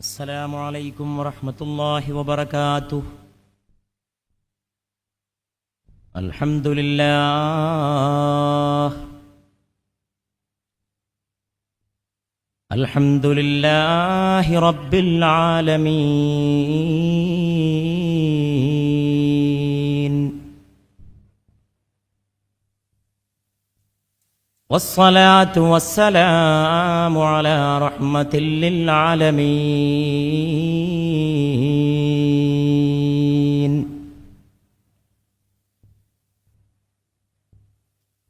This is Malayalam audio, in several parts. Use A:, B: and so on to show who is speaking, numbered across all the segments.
A: السلام عليكم ورحمة الله وبركاته. الحمد لله الحمد لله رب العالمين، والصلاة والسلام على رحمة للعالمين.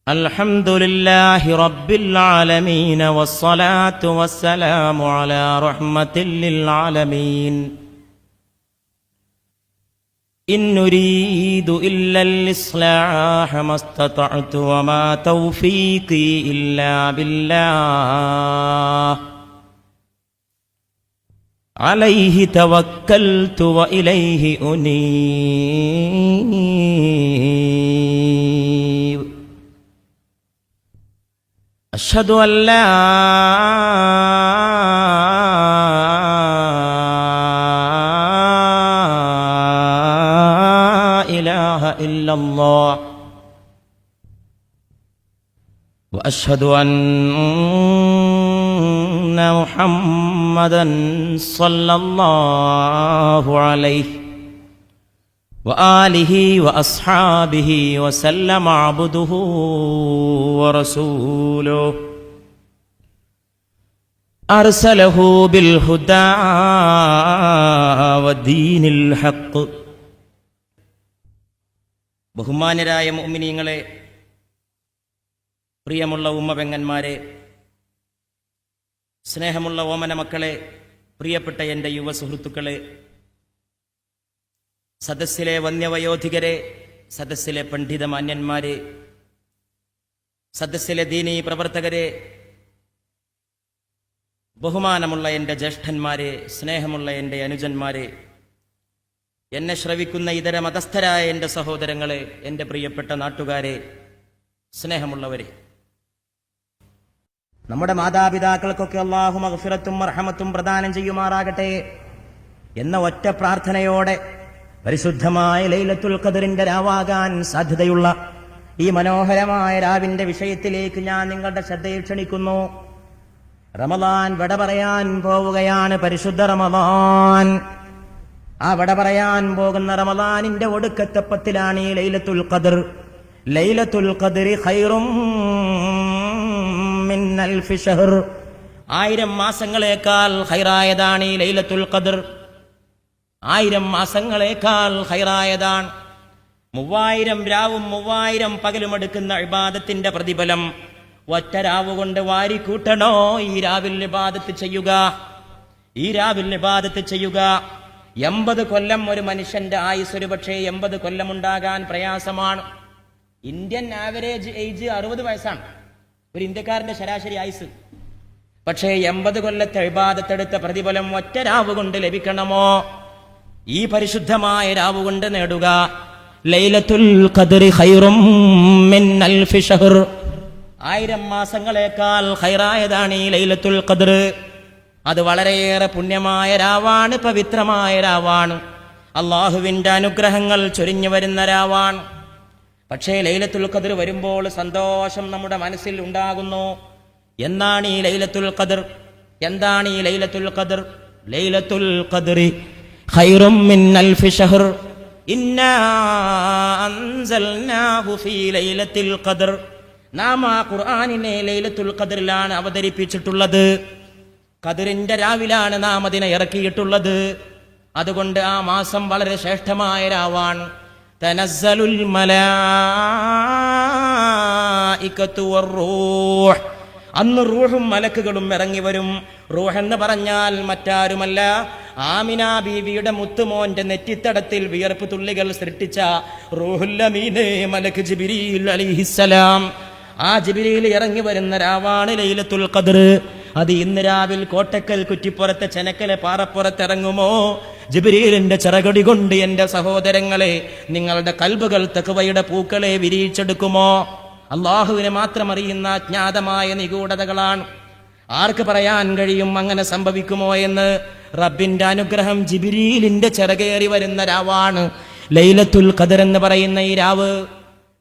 A: الحمد لله رب العالمين، والصلاة والسلام على رحمة للعالمين. إن نريد إلا الإصلاح ما استطعت وما توفيقي إلا بالله، عليه توكلت وإليه أنيب. أشهد أن لا إله إلا الله، وأشهد أن محمدا صلى الله عليه وآله وأصحابه وسلم عبده ورسوله، أرسله بالهدى ودين الحق. ബഹുമാന്യരായ മുഅ്മിനീങ്ങളെ, പ്രിയമുള്ള ഉമ്മപെങ്ങന്മാരെ, സ്നേഹമുള്ള ഓമന മക്കളെ, പ്രിയപ്പെട്ട എൻ്റെ യുവ സുഹൃത്തുക്കളെ, സദസ്സിലെ വന്യവയോധികരെ, സദസ്സിലെ പണ്ഡിതമാന്യന്മാരെ, സദസ്സിലെ ദീനീ പ്രവർത്തകരെ, ബഹുമാനമുള്ള എൻ്റെ ജ്യേഷ്ഠന്മാരെ, സ്നേഹമുള്ള എൻ്റെ അനുജന്മാരെ, എന്നെ ശ്രവിക്കുന്ന ഇതര മതസ്ഥരായ എൻ്റെ സഹോദരങ്ങളെ, എൻ്റെ പ്രിയപ്പെട്ട നാട്ടുകാരെ, സ്നേഹമുള്ളവരെ, നമ്മുടെ മാതാപിതാക്കൾക്കൊക്കെ അല്ലാഹു മഗ്ഫിറത്തും മർഹമത്തും പ്രദാനം ചെയ്യുമാറാകട്ടെ എന്ന ഒറ്റ പ്രാർത്ഥനയോടെ പരിശുദ്ധമായ ലൈലത്തുൽ ഖദറിന്റെ രാവാകാൻ സാധ്യതയുള്ള ഈ മനോഹരമായ രാവിന്റെ വിഷയത്തിലേക്ക് ഞാൻ നിങ്ങളുടെ ശ്രദ്ധയെ ക്ഷണിക്കുന്നു. റമളാൻ വിട പറയാൻ പോവുകയാണ്. പരിശുദ്ധ റമളാൻ. ആ വിട പറയാൻ പോകുന്ന റമളാനിന്റെ ഒടുക്കത്തെ പത്തിലാണ് ഈ ലൈലത്തുൽ ഖദർ. ലൈലത്തുൽ ഖദറി ഖൈറും മിൻ അൽഫി ശഹർ. 1000 മാസങ്ങളേക്കാൾ ഖൈറായതാണ് ഈ ലൈലത്തുൽ ഖദർ. 1000 മാസങ്ങളേക്കാൾ ഖൈറായതാണ്. 3000 രാവും 3000 പകലും എടുക്കുന്ന ഇബാദത്തിന്റെ പ്രതിഫലം ഒറ്റ രാവ് കൊണ്ട് വാരിക്കൂട്ടണോ? ഈ രാവിൽ ഇബാദത്ത് ചെയ്യുക, ഈ രാവിൽ ഇബാദത്ത് ചെയ്യുക. 80 കൊല്ലം ഒരു മനുഷ്യന്റെ ആയുസ് ഒരു പക്ഷേ 80 കൊല്ലം ഉണ്ടാകാൻ പ്രയാസമാണ്. ഇന്ത്യൻ ആവറേജ് ഏജ് 60 വയസ്സാണ് ഒരു ഇന്ത്യക്കാരന്റെ ശരാശരി ആയുസ്. പക്ഷേ 80 കൊല്ലത്തെ ഇബാദത്തെടുത്ത പ്രതിഫലം ഒറ്റ രാവ് കൊണ്ട് ലഭിക്കണമോ? ഈ പരിശുദ്ധമായ രാവ് കൊണ്ട് നേടുക. ലൈലത്തുൽ ഖദ്രി ഖൈറും മിൻ അൽഫി ശഹർ. 1000 മാസങ്ങളേക്കാൾ ഖൈറായതാണ് ഈ ലൈലത്തുൽ ഖദ്ർ. അത് വളരെയേറെ പുണ്യമായ രാവാണ്, പവിത്രമായ രാവാണ്, അള്ളാഹുവിന്റെ അനുഗ്രഹങ്ങൾ ചൊരിഞ്ഞു വരുന്ന രാവാണ്. പക്ഷേ ലൈലത്തുൽ ഖദ്ർ വരുമ്പോൾ സന്തോഷം നമ്മുടെ മനസ്സിൽ ഉണ്ടാകുന്നു. എന്നാണ് ഈ ലൈലത്തുൽ ഖദ്ർ? എന്താണ് ഈ ലൈലത്തുൽ ഖദ്ർ? ലൈലത്തുൽ ഖദ്രി ഖൈറും മിൻ അൽഫി ശഹർ. ഇന്നാ അൻസൽനാഹു ഫീ ലൈലത്തിൽ ഖദ്ർ. നാം ആ ഖുർആനിനെ ലൈലത്തുൽ ഖദ്റിലാണ് അവതരിപ്പിച്ചിട്ടുള്ളത്. ഖദ്റിന്റെ രാവിലാണ് നാം അതിനെ ഇറക്കിയിട്ടുള്ളത്. അതുകൊണ്ട് ആ മാസം വളരെ ശ്രേഷ്ഠമായ രാവാണ്. തനസ്സലുൽ മലായികതു വറൂഹ്. അന്ന് റൂഹും മലക്കുകളും ഇറങ്ങി വരും. റൂഹ് എന്ന് പറഞ്ഞാൽ മറ്റാരുമല്ല, ആമിന ബീവിയുടെ മുത്തുമോന്റെ നെറ്റിത്തടത്തിൽ വിയർപ്പ് തുള്ളികൾ സൃഷ്ടിച്ച റൂഹുൽ അമീൻ മലക്ക് ജിബ്രീൽ അലൈഹിസ്സലാം. ആ ജിബ്രീൽ ഇറങ്ങി വരുന്ന രാവാണ് ലൈലത്തുൽ ഖദ്ർ. അത് ഇന്ന് രാവിൽ കോട്ടക്കൽ കുറ്റിപ്പുറത്തെ ചെനക്കലെ പാറപ്പുറത്തിറങ്ങുമോ? ജിബ്രീലിന്റെ ചിറകടി കൊണ്ട് എന്റെ സഹോദരങ്ങളെ, നിങ്ങളുടെ കൽബുകൾ തഖ്വയുടെ പൂക്കളെ വിരിയിച്ചെടുക്കുമോ? അള്ളാഹുവിനെ മാത്രം അറിയുന്ന അജ്ഞാതമായ നിഗൂഢതകളാണ്. ആർക്ക് പറയാൻ കഴിയും അങ്ങനെ സംഭവിക്കുമോ എന്ന്? റബ്ബിന്റെ അനുഗ്രഹം ജിബ്രീലിന്റെ ചിറകേറി വരുന്ന രാവാണ് ലൈലത്തുൽ ഖദർ എന്ന് പറയുന്ന ഈ രാവ്.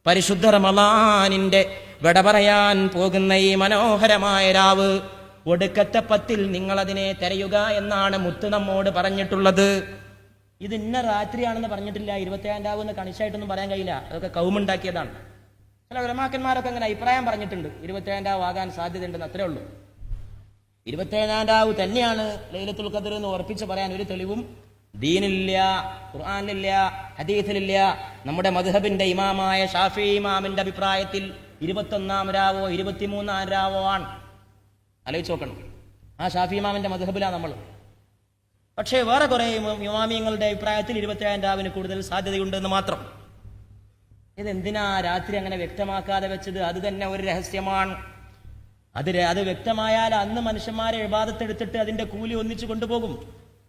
A: പരിശുദ്ധ റമളാനിന്റെ വിട പറയാൻ പോകുന്ന ഈ മനോഹരമായ രാവ്, ഒടുക്കത്തെ പത്തിൽ നിങ്ങളതിനെ തിരയുക എന്നാണ് മുത്ത് നമ്മോട് പറഞ്ഞിട്ടുള്ളത്. ഇത് ഇന്ന രാത്രിയാണെന്ന് പറഞ്ഞിട്ടില്ല. 27 രാവ് എന്ന് കണിശായിട്ടൊന്നും പറയാൻ കഴിയില്ല. അതൊക്കെ കൗമുണ്ടാക്കിയതാണ്. ചില ഉലമാക്കന്മാരൊക്കെ അങ്ങനെ അഭിപ്രായം പറഞ്ഞിട്ടുണ്ട്, 27 രാവ് ആകാൻ സാധ്യതയുണ്ടെന്ന്. അത്രേ ഉള്ളൂ. 27 രാവ് തന്നെയാണ് ലൈലത്തുൽ ഖദർ എന്ന് ഉറപ്പിച്ച് പറയാൻ ഒരു തെളിവും ദീനില്ല, ഖുർആനിലില്ല, ഹദീസിലില്ല. നമ്മുടെ മദ്ഹബിന്റെ ഇമാമായ ഷാഫി ഇമാമിന്റെ അഭിപ്രായത്തിൽ 21 രാവോ 23 രാവോ ആണ്. ആലോചിച്ച് നോക്കണം. ആ ഷാഫി ഇമാമിന്റെ മദ്ഹബിലാണ് നമ്മൾ. പക്ഷേ വേറെ കുറെ ഇമാമിയങ്ങളുടെ അഭിപ്രായത്തിൽ 27 രാവിന് കൂടുതൽ സാധ്യതയുണ്ടെന്ന് മാത്രം. ഇതെന്തിനാ രാത്രി അങ്ങനെ വ്യക്തമാക്കാതെ വെച്ചത്? അത് തന്നെ ഒരു രഹസ്യമാണ്. അത് വ്യക്തമായാൽ അന്ന് മനുഷ്യന്മാരെ ഇബാദത്തെടുത്തിട്ട് അതിന്റെ കൂലി ഒന്നിച്ചു കൊണ്ടുപോകും.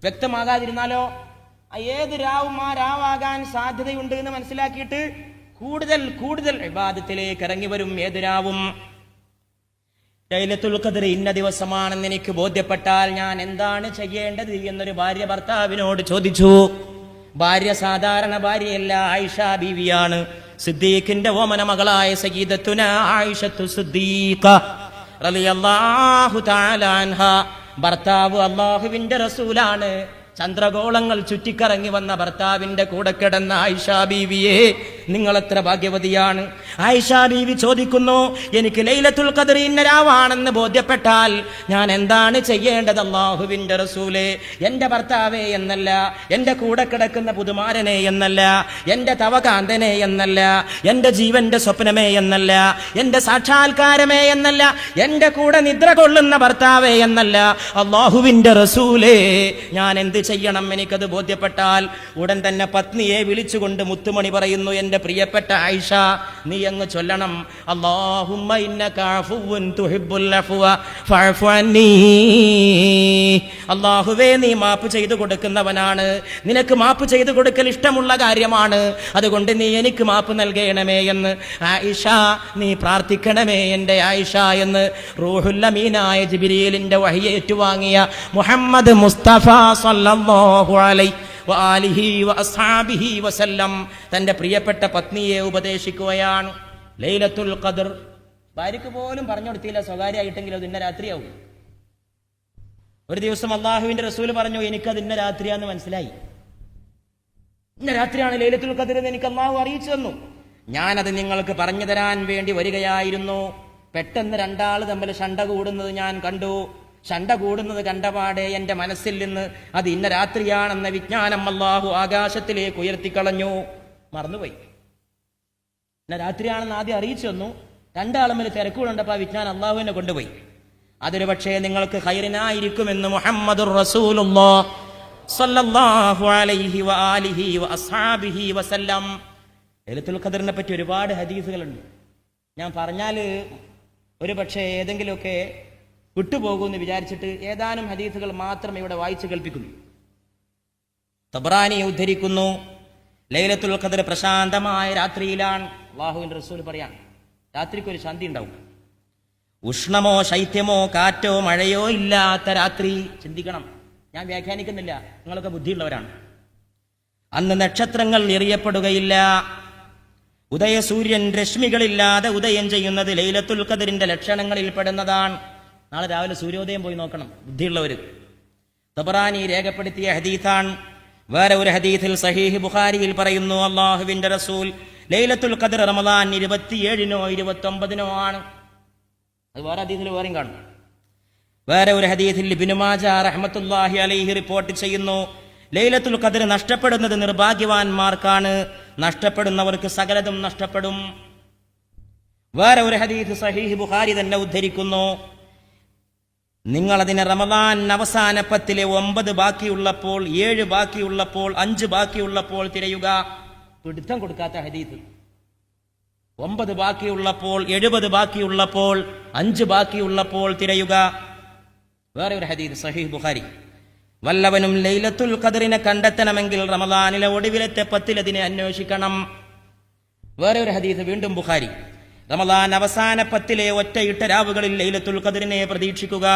A: വ്യക്തമാകാതിരുന്നാലോ ഏത് രാവും ആ രാവാകാൻ സാധ്യതയുണ്ട് എന്ന് മനസ്സിലാക്കിയിട്ട് കൂടുതൽ കൂടുതൽ ഇബാദത്തിലേക്ക് ഇറങ്ങി വരും. ഏത് രാവും ലൈലത്തുൽ ഖദർ ഇന്ന ദിവസമാണെന്ന് എനിക്ക് ബോധ്യപ്പെട്ടാൽ ഞാൻ എന്താണ് ചെയ്യേണ്ടത് എന്നൊരു ഭാര്യ ഭർത്താവിനോട് ചോദിച്ചു. ഭാര്യ സാധാരണ ഭാര്യയല്ല, ആയിഷ ബീവിയാണ്. സിദ്ദീഖിന്റെ ഓമന മകളായ സയ്യിദത്തുന ആയിഷത്തു സിദ്ദീഖ റളിയല്ലാഹു തആല അൻഹ. ഭർത്താവ് അല്ലാഹുവിന്റെ റസൂലാണ്. ചന്ദ്രഗോളങ്ങൾ ചുറ്റിക്കറങ്ങി വന്ന ഭർത്താവിന്റെ കൂടെ കിടന്ന ആയിഷ ബീവിയെ നിങ്ങൾ എത്ര ഭാഗ്യവതിയാണ്. ആയിഷ ബീവി ചോദിക്കുന്നു, എനിക്ക് ലൈലത്തുൽ ഖദർ ഇന്ന രാവാണെന്ന് ബോധ്യപ്പെട്ടാൽ ഞാൻ എന്താണ് ചെയ്യേണ്ടത് അല്ലാഹുവിന്റെ റസൂലേ? എന്റെ ഭർത്താവേ എന്നല്ല, എന്റെ കൂടെ കിടക്കുന്ന പുതുമാരനെ എന്നല്ല, എന്റെ തവകാന്തനെ എന്നല്ല, എന്റെ ജീവന്റെ സ്വപ്നമേ എന്നല്ല, എന്റെ സാക്ഷാത്കാരമേ എന്നല്ല, എന്റെ കൂടെ നിദ്ര കൊള്ളുന്ന ഭർത്താവേ എന്നല്ല, അല്ലാഹുവിന്റെ റസൂലേ ഞാൻ എന്ത് ചെയ്യണം? എനിക്കത് ബോധ്യപ്പെട്ടാൽ ഉടൻ തന്നെ പത്നിയെ വിളിച്ചുകൊണ്ട് മുത്തുമണി പറയുന്നു, എന്റെ പ്രിയപ്പെട്ട ആയിഷ, നീ അങ്ങ് ചൊല്ലണം, അല്ലാഹുമ്മ ഇന്നക അഫുവ്വുൻ തുഹിബ്ബുൽ അഫ്വ ഫഅഫു അന്നീ. അല്ലാഹുവേ, നീ മാപ്പ് ചെയ്തു കൊടുക്കുന്നവനാണ്, നിനക്ക് മാപ്പ് ചെയ്തു കൊടുക്കൽ ഇഷ്ടമുള്ള കാര്യമാണ്, അതുകൊണ്ട് നീ എനിക്ക് മാപ്പ് നൽകണമേ എന്ന് ആയിഷ നീ പ്രാർത്ഥിക്കണമേ എന്റെ ആയിഷ എന്ന് റൂഹുൽ അമീനായ ജിബ്രീലിന്റെ വഹി ഏറ്റുവാങ്ങിയ മുഹമ്മദ് മുസ്തഫ സല്ലല്ലാഹു അലൈഹി വആലിഹി വഅസ്ഹാബിഹി വസല്ലം തന്റെ പ്രിയപ്പെട്ട പത്നിയെ ഉപദേശിക്കുകയാണ്. ലൈലത്തുൽ ഖദർ ഭാര്യക്ക് പോലും പറഞ്ഞു കൊടുത്തില്ല, സ്വകാര്യമായിട്ടെങ്കിലും അത് ഇന്ന രാത്രിയാവും. ഒരു ദിവസം അള്ളാഹുവിന്റെ റസൂല് പറഞ്ഞു, എനിക്കത് ഇന്ന രാത്രിയാന്ന് മനസ്സിലായി. ഇന്ന രാത്രിയാണ് ലൈലത്തുൽ ഖദർ എന്ന് എനിക്ക് അള്ളാഹു അറിയിച്ചു തന്നു. ഞാനത് നിങ്ങൾക്ക് പറഞ്ഞു തരാൻ വേണ്ടി വരികയായിരുന്നു. പെട്ടെന്ന് രണ്ടാള് തമ്മിൽ ശണ്ട കൂടുന്നത് ഞാൻ കണ്ടു. ശണ്ട കൂടുന്നത് കണ്ടപാടെ എന്റെ മനസ്സിൽ നിന്ന് അത് ഇന്ന രാത്രിയാണെന്ന വിജ്ഞാനം അല്ലാഹു ആകാശത്തിലേക്ക് ഉയർത്തിക്കളഞ്ഞു. മറന്നുപോയി. ഇന്ന രാത്രിയാണെന്ന് ആദ്യം അറിയിച്ചു തന്നു. രണ്ടാളും തമ്മിൽ തിരക്കുകളുണ്ടപ്പോൾ ആ വിജ്ഞാനം അള്ളാഹുവിനെ കൊണ്ടുപോയി. അതൊരു പക്ഷേ നിങ്ങൾക്ക് ഖൈറിനായിരിക്കുമെന്ന് മുഹമ്മദുർ റസൂലുള്ളാഹി സ്വല്ലല്ലാഹു അലൈഹി വആലിഹി വഅസ്ഹാബിഹി വസല്ലം. ലൈലത്തുൽ ഖദറിനെ പറ്റി ഒരുപാട് ഹദീസുകളുണ്ട്. ഞാൻ പറഞ്ഞാൽ ഒരു പക്ഷേ ഏതെങ്കിലുമൊക്കെ വിട്ടുപോകുമെന്ന് വിചാരിച്ചിട്ട് ഏതാനും ഹദീസുകൾ മാത്രം ഇവിടെ വായിച്ചു കേൾപ്പിക്കുന്നു. തബ്രാനി ഉദ്ധരിക്കുന്നു, ലൈലത്തുൽ ഖദർ പ്രശാന്തമായ രാത്രിയിലാണ്. അല്ലാഹുവിന്റെ റസൂൽ പറയാൻ രാത്രിക്ക് ഒരു ശാന്തി ഉണ്ടാവും. ഉഷ്ണമോ ശൈത്യമോ കാറ്റോ മഴയോ ഇല്ലാത്ത രാത്രി. ചിന്തിക്കണം, ഞാൻ വ്യാഖ്യാനിക്കുന്നില്ല, നിങ്ങളൊക്കെ ബുദ്ധിയുള്ളവരാണ്. അന്ന് നക്ഷത്രങ്ങൾ എറിയപ്പെടുകയില്ല. ഉദയസൂര്യൻ രശ്മികളില്ലാതെ ഉദയം ചെയ്യുന്നത് ലൈലത്തുൽ ഖദറിന്റെ ലക്ഷണങ്ങളിൽ പെടുന്നതാണ്. നാളെ രാവിലെ സൂര്യോദയം പോയി നോക്കണം ബുദ്ധിയുള്ളവർ. തബറാനി രേഖപ്പെടുത്തിയ ഹദീസാണ്. വേറെ ഒരു ഹദീസിൽ സഹീഹ് ബുഖാരിയിൽ പറയുന്നു, അല്ലാഹുവിന്റെ റസൂൽ ലൈലത്തുൽ ഖദർ റമദാൻ 27-നോ 29-നോ ആണ്. അത് വേറെ ഹദീസിൽ വേറെയും കാണും. വേറെ ഒരു ഹദീസിൽ ഇബ്നു മാജ റഹ്മത്തുള്ളാഹി അലൈഹി റിപ്പോർട്ട് ചെയ്യുന്നു, ലൈലത്തുൽ ഖദർ നഷ്ടപ്പെടുന്നത് നിർഭാഗ്യവാന്മാർക്കാണ്, നഷ്ടപ്പെടുന്നവർക്ക് സകലതും നഷ്ടപ്പെടും. വേറെ ഒരു ഹദീസ് സഹീഹ് ബുഖാരി തന്നെ ഉദ്ധരിക്കുന്നു, നിങ്ങളതിനെ റമദാൻ അവസാന 10-ലെ 9 ബാക്കിയുള്ളപ്പോൾ, 7 ബാക്കിയുള്ളപ്പോൾ, 5 ബാക്കിയുള്ളപ്പോൾ തിരയുക. പിടുത്തം കൊടുക്കാത്ത ഹദീസ്. 9 ബാക്കിയുള്ളപ്പോൾ, 70 ബാക്കിയുള്ളപ്പോൾ, 5 ബാക്കിയുള്ളപ്പോൾ തിരയുക. വേറെ ഒരു ഹദീസ് സഹീഹ് ബുഖാരി, വല്ലവനും ലൈലത്തുൽ ഖദറിനെ കണ്ടെത്തണമെങ്കിൽ റമദാനിലെ ഒടുവിലത്തെ 10 അതിനെ അന്വേഷിക്കണം. വേറെ ഒരു ഹദീസ് വീണ്ടും ബുഖാരി, റമദാൻ അവസാന 10 ഒറ്റയിട്ട രാവുകളിൽ ലൈലത്തുൽ ഖദ്റിനെ പ്രതീക്ഷിക്കുക.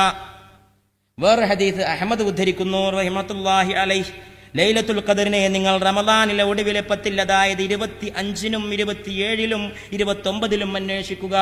A: വേറെ ഹദീസ് അഹ്മദ് ഉദ്ധരിക്കുന്നു റഹിമത്തുല്ലാഹി അലൈഹി, ലൈലത്തുൽ ഖദ്റിനെ നിങ്ങൾ റമദാനിലെ ഒടുവിലെ 10, അതായത് 25-നും 27-ലും 29-ലും അന്വേഷിക്കുക.